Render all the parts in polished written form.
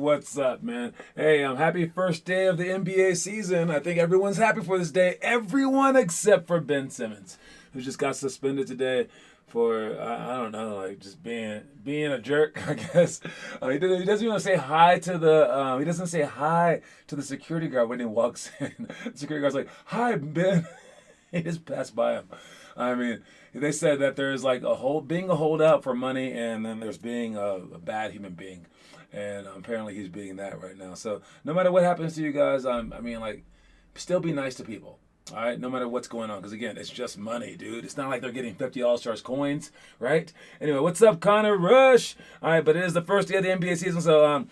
What's up, man? Hey, happy first day of the NBA season. I think everyone's happy for this day. Everyone except for Ben Simmons, who just got suspended today for I don't know, like just being a jerk, I guess. He doesn't even say hi to the he doesn't say hi to the security guard when he walks in. The security guard's like, "Hi, Ben." He just passed by him. I mean, they said that there's like being a holdout for money, and then there's being a bad human being, and apparently he's being that right now. So no matter what happens to you guys, I mean, like, still be nice to people. All right, no matter what's going on, because again, it's just money, dude. It's not like they're getting 50 All-Stars coins, right? Anyway, what's up, Connor Rush? All right, but it is the first day of the NBA season, so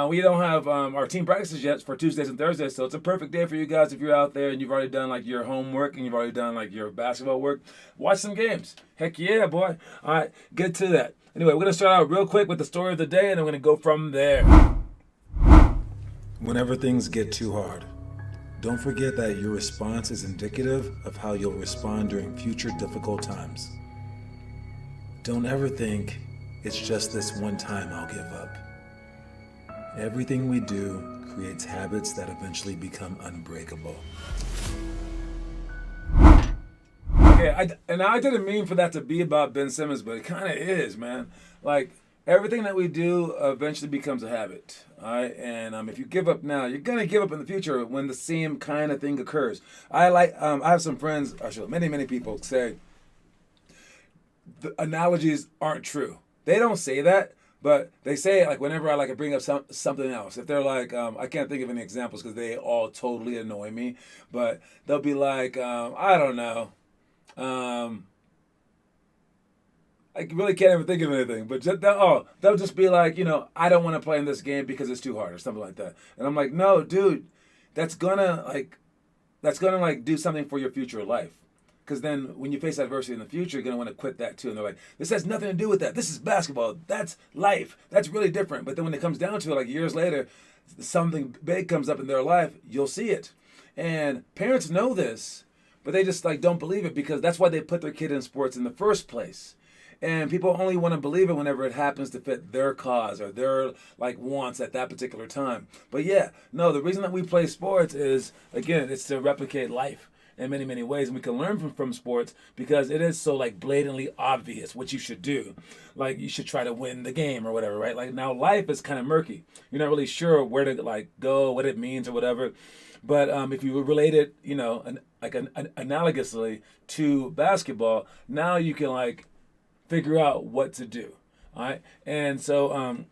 we don't have our team practices yet for Tuesdays and Thursdays, so it's a perfect day for you guys if you're out there and you've already done like your homework and you've already done like your basketball work. Watch some games. Heck yeah, boy. All right, get to that. Anyway, we're gonna start out real quick with the story of the day, and I'm gonna go from there. Whenever things get too hard, don't forget that your response is indicative of how you'll respond during future difficult times. Don't ever think it's just this one time I'll give up. Everything we do creates habits that eventually become unbreakable. Okay, I didn't mean for that to be about Ben Simmons, but it kind of is, man. Like, everything that we do eventually becomes a habit, all right? And if you give up now, you're gonna give up in the future when the same kind of thing occurs. I have some friends, actually many people say the analogies aren't true. They don't say that, but they say it like whenever I like bring up something else. If they're like, I can't think of any examples because they all totally annoy me, but they'll be like, I don't know. I really can't even think of anything, but they'll just be like, I don't want to play in this game because it's too hard or something like that. And I'm like, no, dude, that's gonna do something for your future life. Because then when you face adversity in the future, you're gonna want to quit that too. And they're like, this has nothing to do with that. This is basketball. That's life. That's really different. But then when it comes down to it, like years later, something big comes up in their life, you'll see it. And parents know this, but they just like don't believe it because that's why they put their kid in sports in the first place. And people only want to believe it whenever it happens to fit their cause or their like wants at that particular time. But yeah, no, the reason that we play sports is, again, it's to replicate life in many ways, and we can learn from sports because it is so like blatantly obvious what you should do. Like, you should try to win the game or whatever, right? Like, now life is kind of murky. You're not really sure where to like go, what it means or whatever. But if you relate it, analogously to basketball, now you can like figure out what to do. All right. And so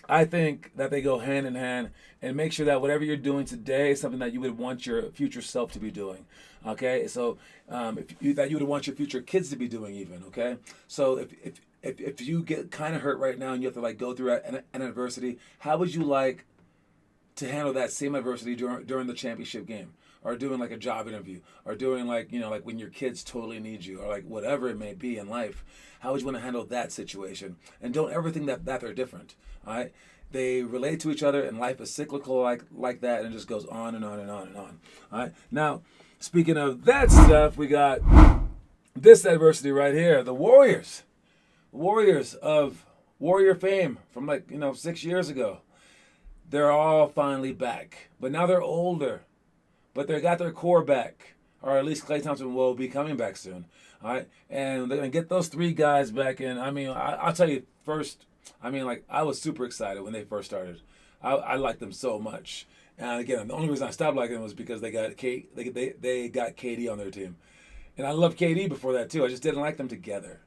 I think that they go hand in hand, and make sure that whatever you're doing today is something that you would want your future self to be doing. Okay. So that you would want your future kids to be doing even. Okay. So if you get kind of hurt right now and you have to like go through an adversity, how would you like to handle that same adversity during the championship game? Or doing like a job interview, or doing like, like when your kids totally need you, or like whatever it may be in life. How would you want to handle that situation? And don't ever think that they're different. All right, they relate to each other, and life is cyclical like that, and it just goes on and on and on and on. All right. Now, speaking of that stuff, we got this adversity right here. The Warriors of Warrior fame from 6 years ago. They're all finally back, but now they're older. But they got their core back, or at least Klay Thompson will be coming back soon. All right, and they're gonna get those three guys back in. I mean, I'll tell you first. I mean, like, I was super excited when they first started. I liked them so much, and again, the only reason I stopped liking them was because they got they got KD on their team, and I loved KD before that too. I just didn't like them together.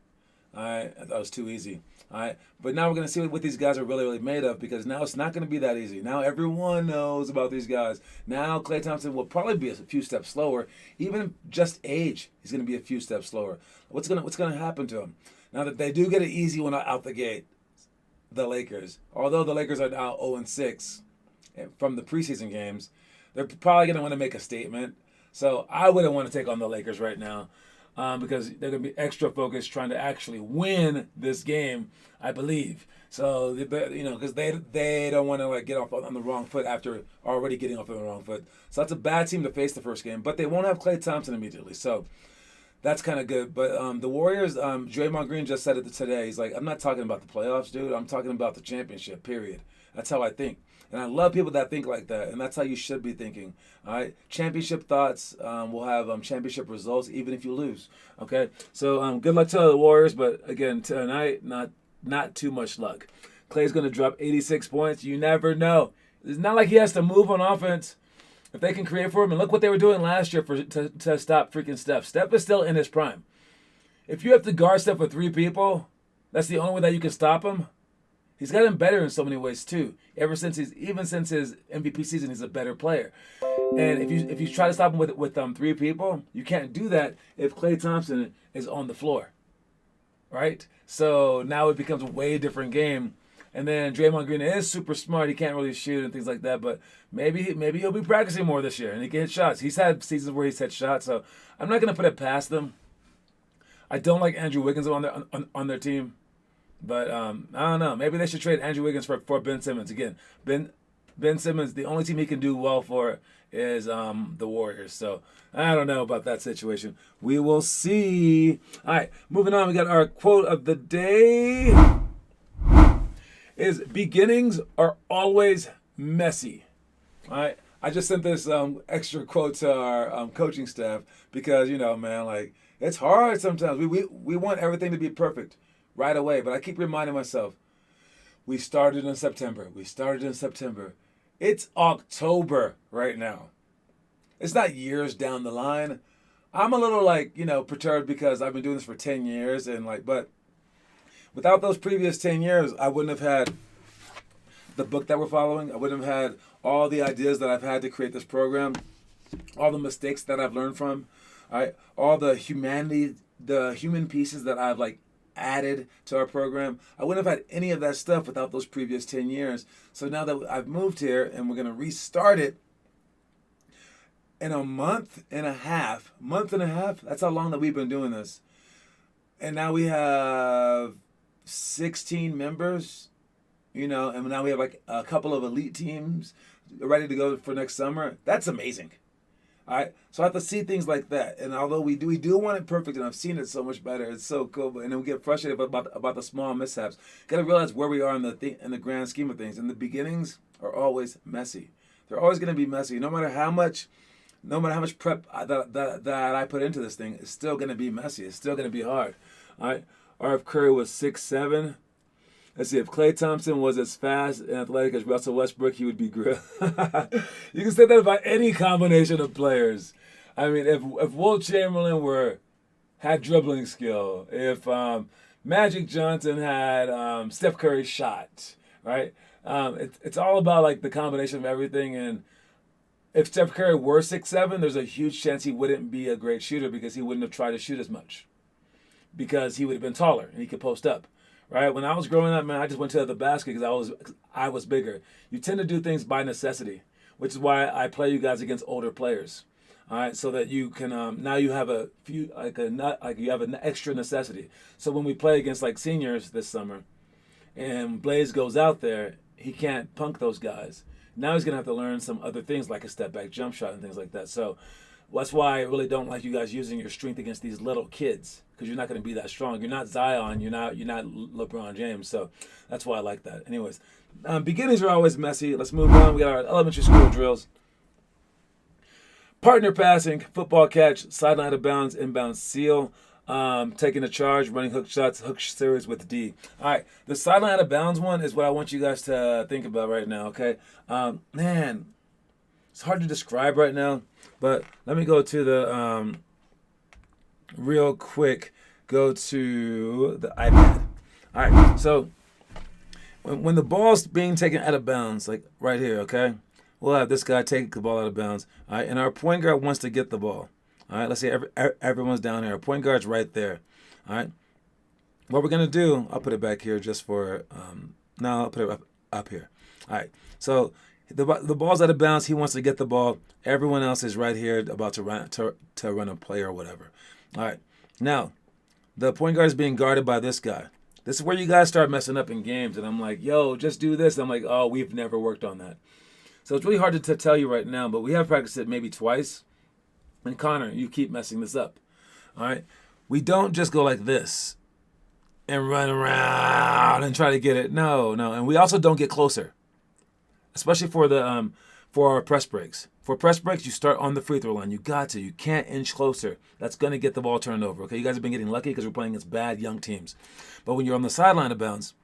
All right, I thought it was too easy. All right, but now we're going to see what these guys are really made of, because now it's not going to be that easy. Now everyone knows about these guys. Now Klay Thompson will probably be a few steps slower. Even just age, he's going to be a few steps slower. What's going to happen to him? Now that they do get an easy one out the gate, the Lakers. Although the Lakers are now 0-6 from the preseason games, they're probably going to want to make a statement. So I wouldn't want to take on the Lakers right now. Because they're going to be extra focused trying to actually win this game, I believe. So, because they don't want to like get off on the wrong foot after already getting off on the wrong foot. So that's a bad team to face the first game. But they won't have Klay Thompson immediately. So that's kind of good. But the Warriors, Draymond Green just said it today. He's like, I'm not talking about the playoffs, dude. I'm talking about the championship, period. That's how I think. And I love people that think like that, and that's how you should be thinking. All right, championship thoughts will have championship results, even if you lose. Okay, so good luck to the Warriors, but again tonight, not too much luck. Klay's going to drop 86 points. You never know. It's not like he has to move on offense. If they can create for him, and look what they were doing last year to stop freaking Steph. Steph is still in his prime. If you have to guard Steph with 3 people, that's the only way that you can stop him. He's gotten better in so many ways too. Even since his MVP season, he's a better player. And if you try to stop him with 3 people, you can't do that if Klay Thompson is on the floor, right? So now it becomes a way different game. And then Draymond Green is super smart. He can't really shoot and things like that. But maybe he'll be practicing more this year and he can hit shots. He's had seasons where he's hit shots, so I'm not gonna put it past them. I don't like Andrew Wiggins on their team. But I don't know. Maybe they should trade Andrew Wiggins for Ben Simmons. Again, Ben Simmons, the only team he can do well for is the Warriors. So I don't know about that situation. We will see. All right, moving on. We got our quote of the day. Is beginnings are always messy. All right. I just sent this extra quote to our coaching staff because, man, like it's hard sometimes. We want everything to be perfect right away. But I keep reminding myself, we started in September. It's October right now. It's not years down the line. I'm a little perturbed because I've been doing this for 10 years but without those previous 10 years, I wouldn't have had the book that we're following. I wouldn't have had all the ideas that I've had to create this program, all the mistakes that I've learned from, all the human pieces that I've added to our program. I wouldn't have had any of that stuff without those previous 10 years. So now that I've moved here and we're going to restart it in a month and a half, that's how long that we've been doing this. And now we have 16 members, and now we have a couple of elite teams ready to go for next summer. That's amazing. All right, so I have to see things like that, and although we do want it perfect, and I've seen it so much better, it's so cool. And then we get frustrated about the small mishaps. Got to realize where we are in the grand scheme of things. And the beginnings are always messy. They're always going to be messy. No matter how much prep that I put into this thing, it's still going to be messy. It's still going to be hard. All right, or if Curry was 6'7". Let's see, if Klay Thompson was as fast and athletic as Russell Westbrook, he would be great. You can say that about any combination of players. I mean, if Wilt Chamberlain had dribbling skill, if Magic Johnson had Steph Curry's shot, right? It's all about the combination of everything. And if Steph Curry were 6'7", there's a huge chance he wouldn't be a great shooter because he wouldn't have tried to shoot as much because he would have been taller and he could post up. Right? When I was growing up, man, I just went to the basket because I was bigger. You tend to do things by necessity, which is why I play you guys against older players. All right, so that you can now you have you have an extra necessity. So when we play against seniors this summer, and Blaze goes out there, he can't punk those guys. Now he's gonna have to learn some other things like a step back jump shot and things like that. So that's why I really don't like you guys using your strength against these little kids. Because you're not going to be that strong. You're not Zion. You're not LeBron James. So that's why I like that. Anyways, beginnings are always messy. Let's move on. We got our elementary school drills. Partner passing, football catch, sideline out of bounds, inbound seal, taking a charge, running hook shots, hook series with D. All right, the sideline out of bounds one is what I want you guys to think about right now, okay? Man, it's hard to describe right now, but let me go to the... real quick, go to the iPad. All right, so when the ball's being taken out of bounds, right here, okay, we'll have this guy take the ball out of bounds. All right, and our point guard wants to get the ball. All right, let's say everyone's down here. Our point guard's right there. All right, what we're gonna do? I'll put it back here just for no, I'll put it up here. All right, so the ball's out of bounds. He wants to get the ball. Everyone else is right here about to run a play or whatever. All right, now the point guard is being guarded by this guy. This is where you guys start messing up in games, and I'm like, yo, just do this. I'm like, oh, we've never worked on that. So it's really hard to tell you right now, but we have practiced it maybe twice. And Connor, you keep messing this up. All right, we don't just go like this and run around and try to get it. No, and we also don't get closer, especially for our press breaks. For press breaks, you start on the free throw line. You got to. You can't inch closer. That's going to get the ball turned over. Okay, you guys have been getting lucky because we're playing against bad young teams. But when you're on the sideline of bounds,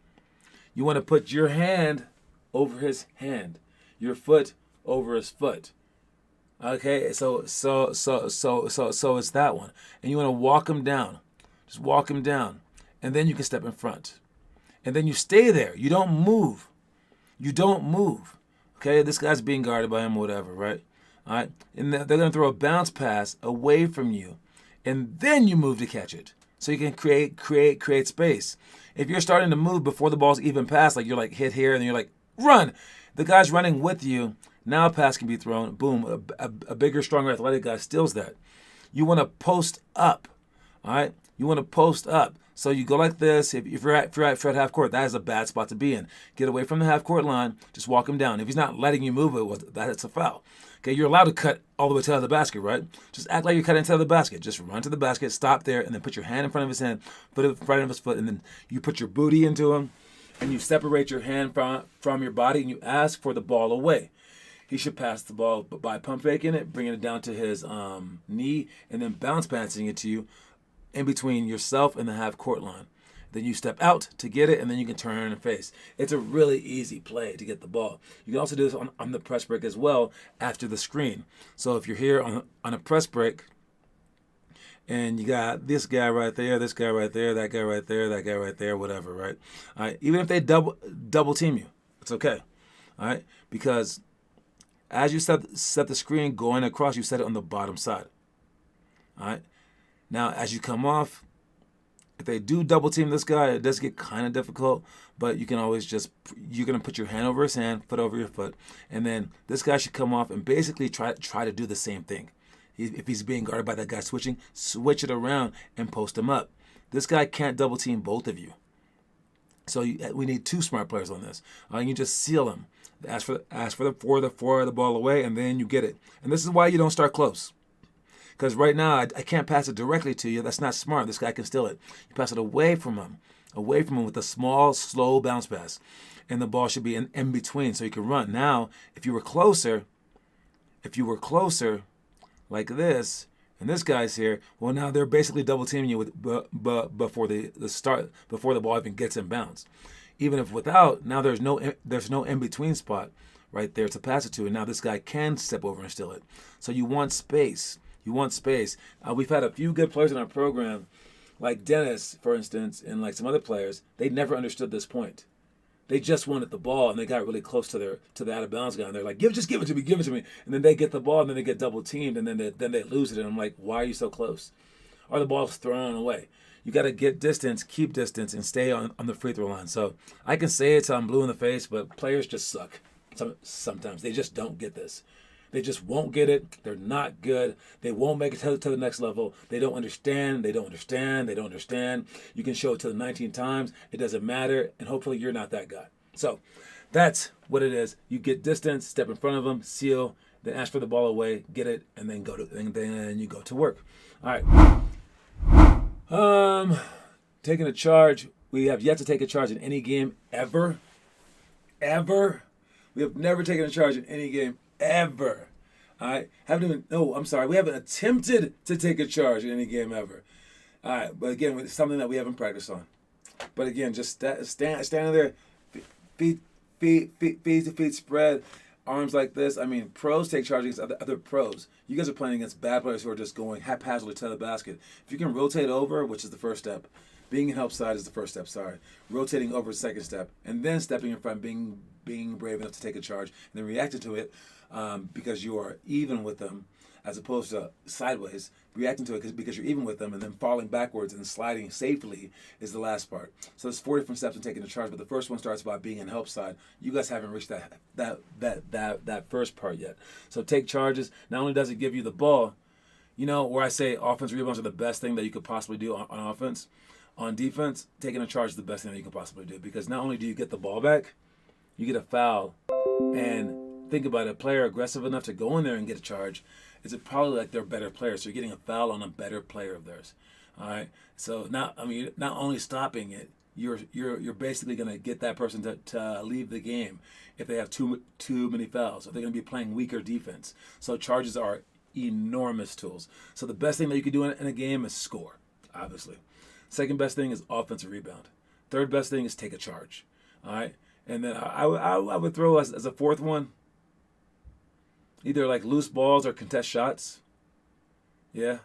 you want to put your hand over his hand, your foot over his foot. Okay, so it's that one, and you want to walk him down, just walk him down, and then you can step in front, and then you stay there. You don't move. You don't move. Okay, this guy's being guarded by him, whatever, right? All right, and they're gonna throw a bounce pass away from you, and then you move to catch it, so you can create space. If you're starting to move before the ball's even passed, like you're like hit here, and then you're like run, the guy's running with you. Now a pass can be thrown. Boom, a bigger, stronger, athletic guy steals that. You want to post up, all right? You want to post up. So you go like this. If you're at half court, that is a bad spot to be in. Get away from the half court line. Just walk him down. If he's not letting you move it, that's a foul. Okay, you're allowed to cut all the way to the basket, right? Just act like you're cutting to the basket. Just run to the basket, stop there, and then put your hand in front of his hand, put it in front of his foot, and then you put your booty into him, and you separate your hand from your body, and you ask for the ball away. He should pass the ball by pump faking it, bringing it down to his knee, and then bounce passing it to you in between yourself and the half court line. Then you step out to get it, and then you can turn and face. It's a really easy play to get the ball. You can also do this on the press break as well after the screen. So if you're here on a press break, and you got this guy right there, this guy right there, that guy right there, that guy right there, whatever, right? All right. Even if they double team you, it's okay. All right, because as you set the screen going across, you set it on the bottom side. All right. Now, as you come off, if they do double team this guy, it does get kind of difficult, but you can always you're going to put your hand over his hand, foot over your foot, and then this guy should come off and basically try to do the same thing. If he's being guarded by that guy switching, switch it around and post him up. This guy can't double team both of you. So we need two smart players on this. You just seal him. Ask for the ball away, and then you get it. And this is why you don't start close. Because right now, I can't pass it directly to you. That's not smart. This guy can steal it. You pass it away from him with a small, slow bounce pass. And the ball should be in between so you can run. Now, if you were closer like this, and this guy's here, well, now they're basically double teaming you before the ball even gets in bounds. Even if without, now there's no in between spot right there to pass it to, and now this guy can step over and steal it. So you want space. We've had a few good players in our program, like Dennis, for instance, and like some other players. They never understood this point. They just wanted the ball, and they got really close to the out of bounds guy, and they're like, give it to me, and then they get the ball, and then they get double teamed, and then they lose it, and I'm like, why are you so close? Or the ball's thrown away. You got to get distance, keep distance, and stay on the free throw line. So I can say it till I'm blue in the face, but players just suck. Sometimes they just don't get this. They just won't get it. They're not good. They won't make it to the next level. They don't understand. You can show it to them 19 times. It doesn't matter. And hopefully you're not that guy. So that's what it is. You get distance, step in front of them, seal, then ask for the ball away, get it, and then then you go to work. All right. Taking a charge. We have yet to take a charge in any game ever. We have never taken a charge in any game ever. All right. We haven't attempted to take a charge in any game ever. All right. But again, it's something that we haven't practiced on. But again, just standing there, feet spread, arms like this. I mean, pros take charge against other pros. You guys are playing against bad players who are just going haphazardly to the basket. If you can rotate over, which is the first step, being in help side is the first step, rotating over is the second step, and then stepping in front, being brave enough to take a charge, and then reacting to it because you are even with them, as opposed to sideways, reacting to it because you're even with them, and then falling backwards and sliding safely is the last part. So there's 4 different steps in taking a charge, but the first one starts by being in help side. You guys haven't reached that first part yet. So take charges. Not only does it give you the ball, where I say offense rebounds are the best thing that you could possibly do on offense. On defense, taking a charge is the best thing that you can possibly do, because not only do you get the ball back, you get a foul. And think about it, a player aggressive enough to go in there and get a charge, is it probably like they're better players. So you're getting a foul on a better player of theirs. All right. So not only stopping it, you're basically going to get that person to leave the game if they have too many fouls, or they're going to be playing weaker defense. So charges are enormous tools. So the best thing that you can do in a game is score, obviously. Second best thing is offensive rebound. Third best thing is take a charge. All right. And then I would throw as a fourth one, either like loose balls or contest shots. Yeah,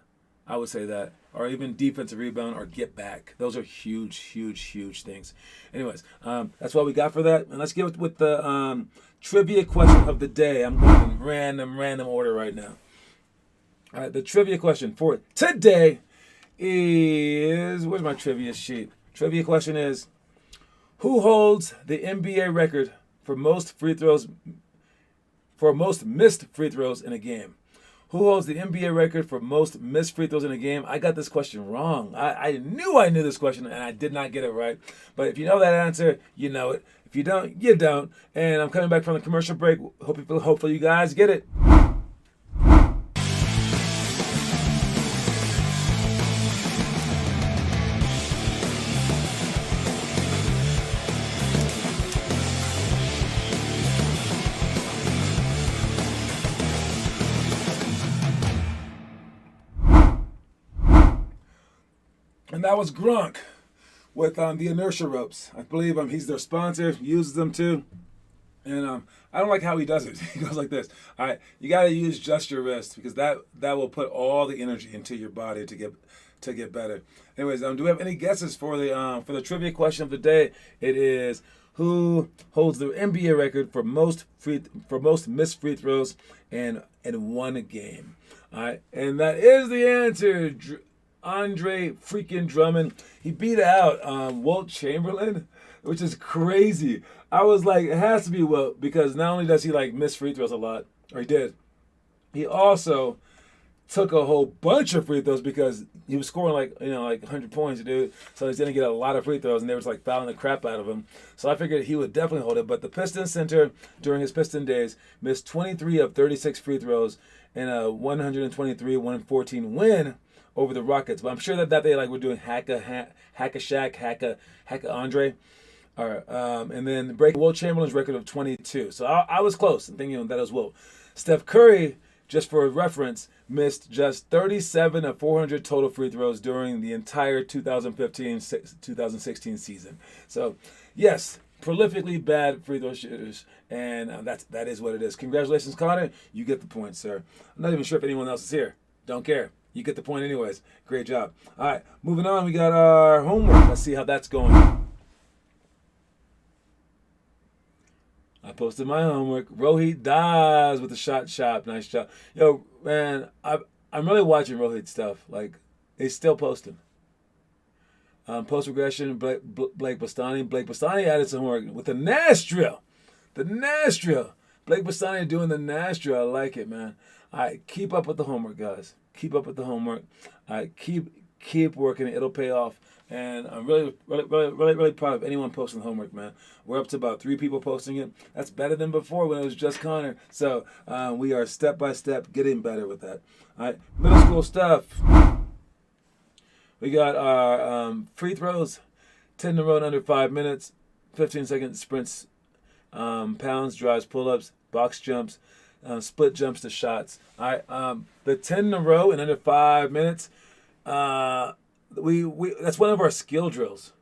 I would say that. Or even defensive rebound or get back. Those are huge, huge, huge things. Anyways, that's what we got for that. And let's get with the trivia question of the day. I'm going in random order right now. All right, the trivia question for today is, where's my trivia sheet? Trivia question is, who holds the NBA record for most missed free throws in a game? Who holds the NBA record for most missed free throws in a game? I got this question wrong. I knew this question, and I did not get it right. But if you know that answer, you know it. If you don't, you don't. And I'm coming back from the commercial break. Hopefully you guys get it. And that was Gronk with the inertia ropes. I believe he's their sponsor, uses them too. And I don't like how he does it. He goes like this. All right, you got to use just your wrist because that will put all the energy into your body to get better. Anyways, do we have any guesses for the trivia question of the day? It is, who holds the NBA record for most missed free throws in one game? All right, and that is the answer. Andre freaking Drummond. He beat out Wilt Chamberlain, which is crazy. I was like, it has to be Wilt because not only does he like miss free throws a lot, or he did, he also took a whole bunch of free throws because he was scoring like 100 points, dude. So he's gonna get a lot of free throws, and they was like fouling the crap out of him. So I figured he would definitely hold it. But the Pistons center during his Piston days missed 23 of 36 free throws in a 123-114 win over the Rockets. But I'm sure that they like were doing Hacka Shaq, Hacka Andre, or and then breaking Wilt Chamberlain's record of 22. So I was close and thinking that was Wilt. Steph Curry, just for reference, missed just 37 of 400 total free throws during the entire 2015-2016 season. So yes, prolifically bad free throw shooters, and that is what it is. Congratulations, Connor. You get the point, sir. I'm not even sure if anyone else is here. Don't care. You get the point anyways. Great job. All right, moving on. We got our homework. Let's see how that's going. I posted my homework. Rohit Das with the shot shop. Nice job. Yo, man, I'm really watching Rohit stuff. Like, he's still posting. Post regression, Blake Bastani. Blake Bastani added some homework with the Nash drill. The Nash drill. Blake Bastani doing the Nash drill. I like it, man. All right, keep up with the homework, guys. Keep up with the homework. Keep working it. It'll pay off. And I'm really proud of anyone posting the homework, man. We're up to about 3 people posting it. That's better than before when it was just Connor. So we are step by step getting better with that. All right, middle school stuff. We got our free throws, 10 in a row in under 5 minutes, 15-second sprints, pounds, drives, pull-ups, box jumps, split jumps to shots. All right, the 10 in a row in under 5 minutes. We that's one of our skill drills.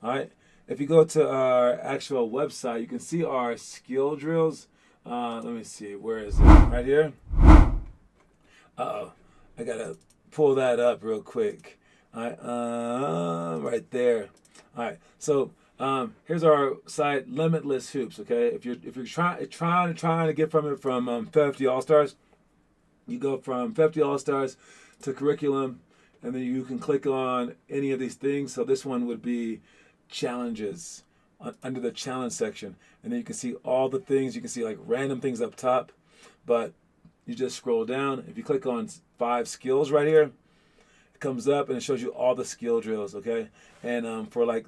All right. If you go to our actual website, you can see our skill drills. Let me see. Where is it? Right here. I gotta pull that up real quick. All right. Right there. All right. So here's our site, Limitless Hoops. Okay. If you're trying to get from 50 All Stars, you go from 50 All Stars to curriculum. And then you can click on any of these things. So this one would be challenges under the challenge section. And then you can see all the things. You can see like random things up top. But you just scroll down. If you click on 5 skills right here, it comes up and it shows you all the skill drills, okay? And for like,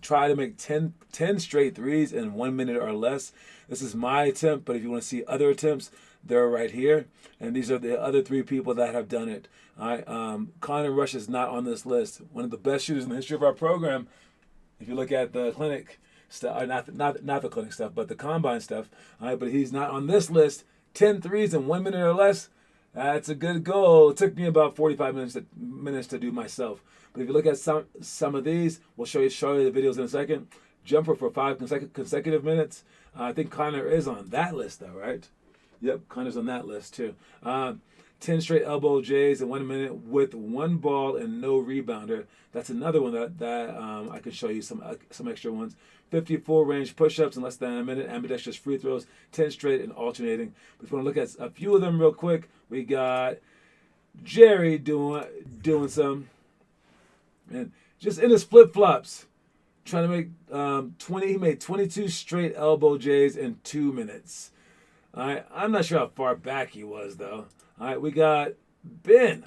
try to make 10 straight threes in 1 minute or less. This is my attempt, but if you want to see other attempts, they're right here. And these are the other 3 people that have done it. All right, Connor Rush is not on this list. One of the best shooters in the history of our program. If you look at the clinic stuff, not the clinic stuff, but the combine stuff. All right, but he's not on this list. 10 threes in 1 minute or less. That's a good goal. It took me about 45 minutes to do myself. But if you look at some of these, we'll show you the videos in a second. Jumper for 5 consecutive minutes. I think Connor is on that list though, right? Yep, Connor's on that list too. 10 straight elbow J's in 1 minute with one ball and no rebounder. That's another one that I could show you some extra ones. 54 range push-ups in less than a minute. Ambidextrous free throws, 10 straight and alternating. If you want to look at a few of them real quick, we got Jerry doing some, and just in his flip-flops, trying to make 20. He made 22 straight elbow J's in 2 minutes. All right, I'm not sure how far back he was though. All right, we got Ben.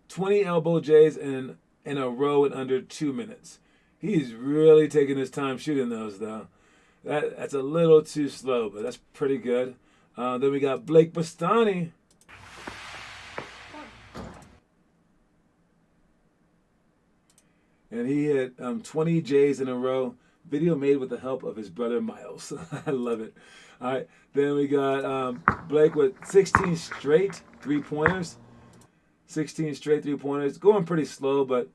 20 elbow J's in a row in under 2 minutes. He's really taking his time shooting those though. That's a little too slow, but that's pretty good. Then we got Blake Bastani. And he hit 20 J's in a row. Video made with the help of his brother Miles. I love it. All right. Then we got Blake with 16 straight three-pointers. 16 straight three-pointers. Going pretty slow, but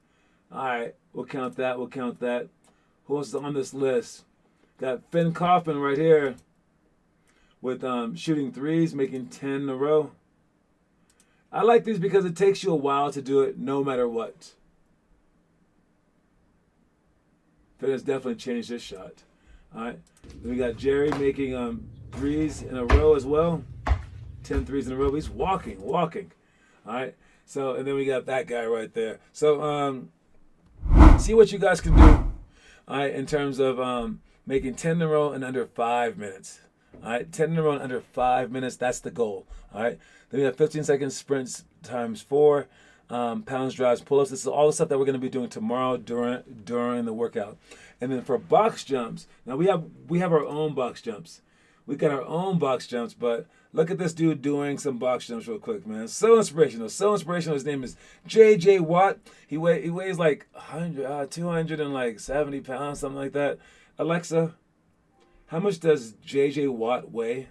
all right. We'll count that. We'll count that. Who else is on this list? Got Finn Kaufman right here with shooting threes, making 10 in a row. I like these because it takes you a while to do it no matter what. Finn has definitely changed his shot. All right. Then we got Jerry making threes in a row as well. 10 threes in a row. He's walking. All right. So, and then we got that guy right there. So, see what you guys can do. All right. In terms of making 10 in a row in under 5 minutes. All right. 10 in a row in under 5 minutes. That's the goal. All right. Then we have 15-second sprints times 4. Pounds, drives, pull-ups. This is all the stuff that we're going to be doing tomorrow during the workout. And then for box jumps, now we have our own box jumps. We got our own box jumps, but look at this dude doing some box jumps real quick, man. So inspirational. His name is J.J. Watt. He weighs like 270 pounds, something like that. Alexa, how much does J.J. Watt weigh?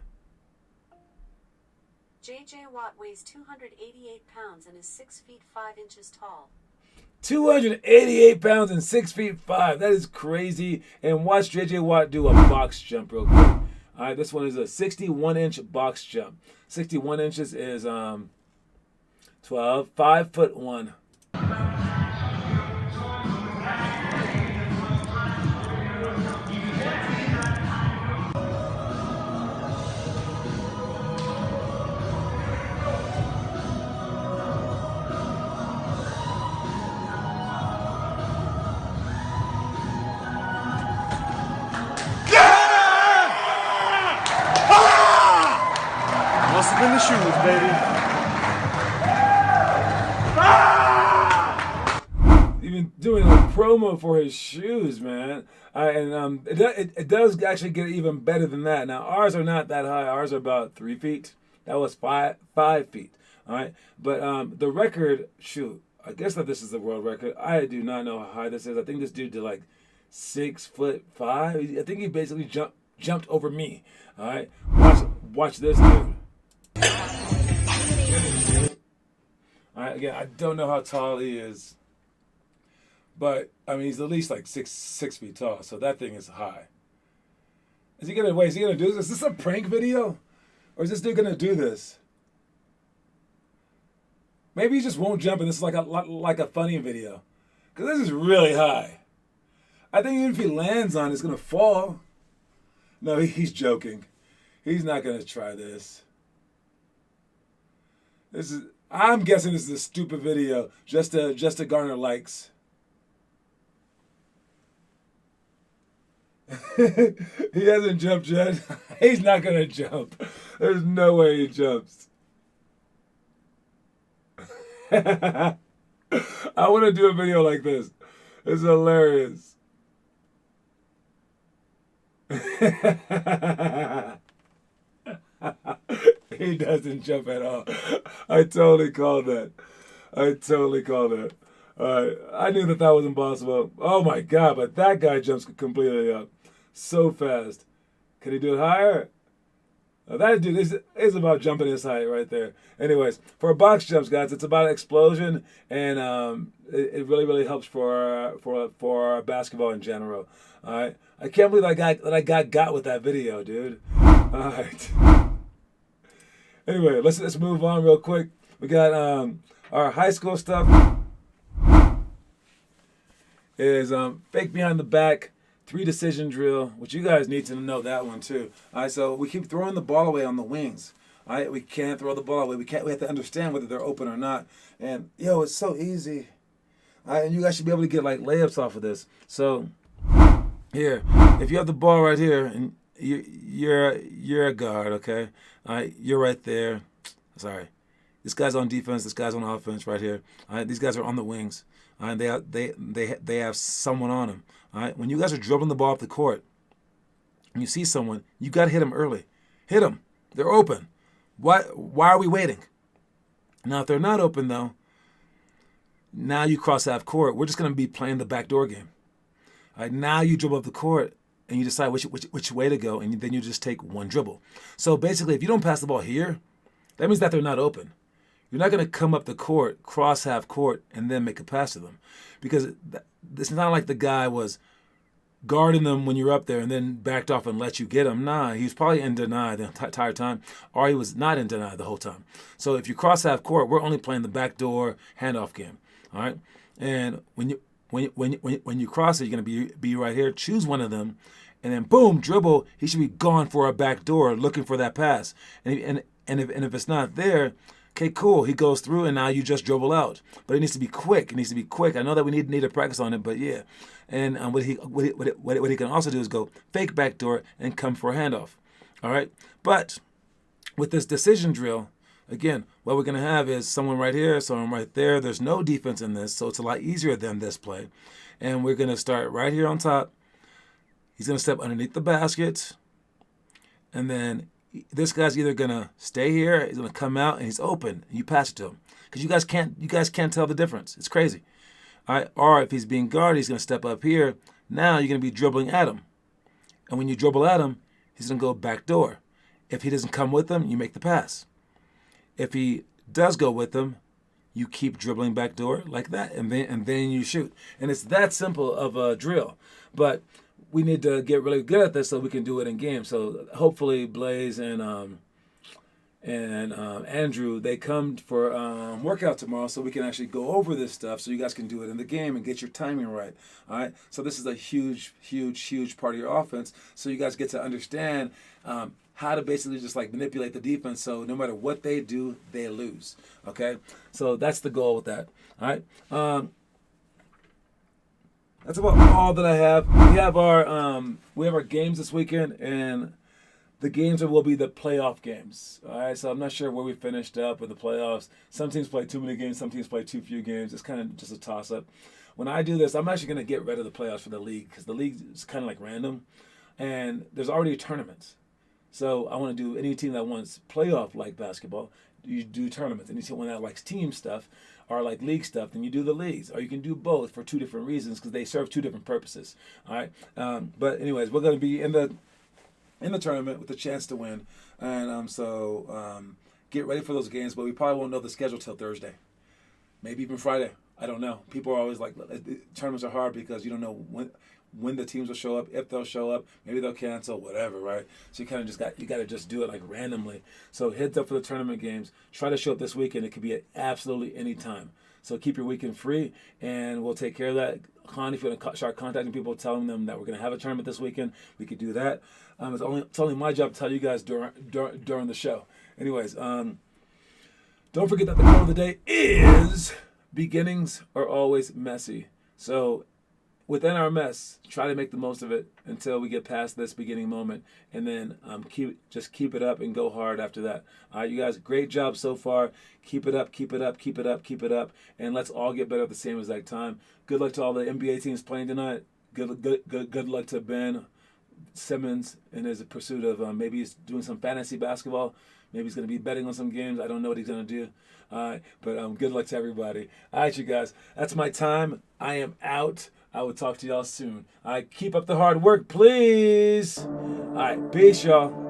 J.J. Watt weighs 288 pounds and is 6 feet 5 inches tall. 288 pounds and 6 feet 5. That is crazy. And watch J.J. Watt do a box jump real quick. All right, this one is a 61-inch box jump. 61 inches is 5'1". Must have been the shoes, baby. Even doing a promo for his shoes, man. It does actually get even better than that. Now, ours are not that high. Ours are about 3 feet. That was 5 feet. All right. But the record, shoot, I guess that this is the world record. I do not know how high this is. I think this dude did like 6'5". I think he basically jumped over me. All right. Watch this dude. All right, again, I don't know how tall he is, but I mean he's at least like six feet tall, so that thing is high. Is he gonna do this? Is this a prank video, or is this dude gonna do this? Maybe he just won't jump, and this is like a funny video, because this is really high. I think even if he lands on it, it's gonna fall. No, he's joking. He's not gonna try this. I'm guessing this is a stupid video just to garner likes. He hasn't jumped yet. He's not gonna jump. There's no way he jumps. I want to do a video like this. It's hilarious. He doesn't jump at all. I totally called that. I knew that was impossible. Oh my God, but that guy jumps completely up. So fast. Can he do it higher? That dude is about jumping his height right there. Anyways, for box jumps, guys, it's about explosion, and it really helps for basketball in general. All right, I can't believe that I got with that video, dude. All right. Anyway, let's move on real quick. We got our high school stuff is fake behind the back, 3 decision drill, which you guys need to know that one too. All right, so we keep throwing the ball away on the wings. All right, we can't throw the ball away. We have to understand whether they're open or not. And it's so easy. All right, and you guys should be able to get like layups off of this. So here, if you have the ball right here and you're a guard, okay? All right, you're right there. Sorry, this guy's on defense. This guy's on offense right here. All right, these guys are on the wings. All right, they have someone on them. All right, when you guys are dribbling the ball off the court, and you see someone, you got to hit them early. Hit them. They're open. Why are we waiting? Now, if they're not open though, now you cross half court. We're just going to be playing the backdoor game. All right, now you dribble up the court and you decide which way to go, and then you just take one dribble. So basically, if you don't pass the ball here, that means that they're not open. You're not going to come up the court, cross half court, and then make a pass to them. Because it's not like the guy was guarding them when you're up there and then backed off and let you get him. Nah, he was probably in deny the entire time, or he was not in deny the whole time. So if you cross half court, we're only playing the backdoor handoff game. All right? And when you cross it, you're going to be right here. Choose one of them, and then boom, dribble. He should be gone for a back door, looking for that pass. And if it's not there, okay, cool. He goes through, and now you just dribble out. But it needs to be quick. It needs to be quick. I know that we need to practice on it, but yeah. And what he can also do is go fake back door and come for a handoff. All right. But with this decision drill, again, what we're going to have is someone right here, someone right there. There's no defense in this, so it's a lot easier than this play. And we're going to start right here on top. He's going to step underneath the basket. And then this guy's either going to stay here, he's going to come out, and he's open, and you pass it to him. Because you guys can't tell the difference. It's crazy. All right? Or if he's being guarded, he's going to step up here. Now you're going to be dribbling at him. And when you dribble at him, he's going to go back door. If he doesn't come with them, you make the pass. If he does go with them, you keep dribbling back door like that, and then you shoot. And it's that simple of a drill. But we need to get really good at this so we can do it in game. So hopefully Blaze and Andrew, they come for workout tomorrow so we can actually go over this stuff so you guys can do it in the game and get your timing right. All right. So this is a huge, huge, huge part of your offense. So you guys get to understand how to basically just like manipulate the defense so no matter what they do, they lose. Okay. So that's the goal with that. All right. That's about all that I have. We have our games this weekend, and the games will be the playoff games. All right, so I'm not sure where we finished up with the playoffs. Some teams play too many games. Some teams play too few games. It's kind of just a toss-up. When I do this, I'm actually going to get rid of the playoffs for the league because the league is kind of like random, and there's already tournaments. So I want to do any team that wants playoff-like basketball, you do tournaments. Any team that likes team stuff or like league stuff, then you do the leagues. Or you can do both for 2 different reasons because they serve 2 different purposes. All right. But anyways, we're going to be in the tournament with a chance to win, and so get ready for those games. But we probably won't know the schedule till Thursday, maybe even Friday. I don't know. People are always like, tournaments are hard because you don't know when the teams will show up, if they'll show up, maybe they'll cancel, whatever, right? So you kind of just got to just do it like randomly. So heads up for the tournament games. Try to show up this weekend. It could be at absolutely any time. So keep your weekend free, and we'll take care of that. Con, if you want to start contacting people, telling them that we're going to have a tournament this weekend, we could do that. It's only my job to tell you guys during the show. Anyways, don't forget that the quote of the day is, beginnings are always messy. So within our mess, try to make the most of it until we get past this beginning moment, and then keep it up and go hard after that. All right, you guys, great job so far. Keep it up, keep it up, keep it up, keep it up, and let's all get better at the same exact time. Good luck to all the NBA teams playing tonight. Good luck to Ben Simmons in his pursuit of maybe he's doing some fantasy basketball. Maybe he's going to be betting on some games. I don't know what he's going to do. All right, but good luck to everybody. All right, you guys, that's my time. I am out. I will talk to y'all soon. All right, keep up the hard work, please. All right, peace, y'all.